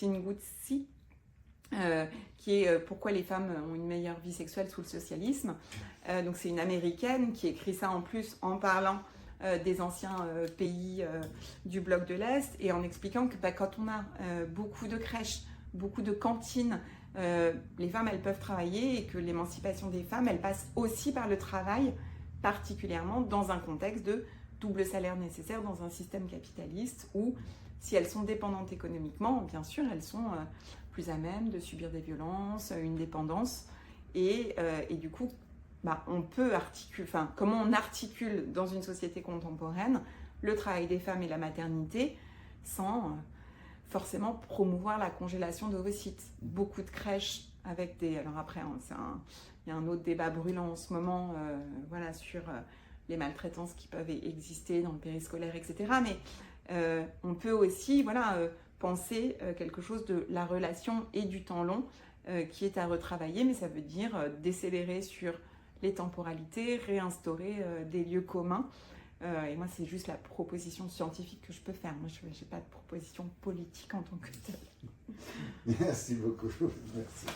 Tinguzi, qui est Pourquoi les femmes ont une meilleure vie sexuelle sous le socialisme. Donc c'est une américaine qui écrit ça en plus en parlant des anciens pays du bloc de l'Est et en expliquant que quand on a beaucoup de crèches, beaucoup de cantines, les femmes elles peuvent travailler et que l'émancipation des femmes elle passe aussi par le travail, particulièrement dans un contexte de double salaire nécessaire dans un système capitaliste où si elles sont dépendantes économiquement, bien sûr elles sont plus à même de subir des violences, une dépendance et du coup on peut articuler, comment on articule dans une société contemporaine le travail des femmes et la maternité sans forcément promouvoir la congélation d'ovocytes. Beaucoup de crèches avec des... Alors après, il y a un autre débat brûlant en ce moment sur les maltraitances qui peuvent exister dans le périscolaire, etc. Mais on peut aussi penser quelque chose de la relation et du temps long qui est à retravailler, mais ça veut dire décélérer sur les temporalités, réinstaurer des lieux communs. Et moi, c'est juste la proposition scientifique que je peux faire. Moi, je n'ai pas de proposition politique en tant que telle. Merci beaucoup. Merci.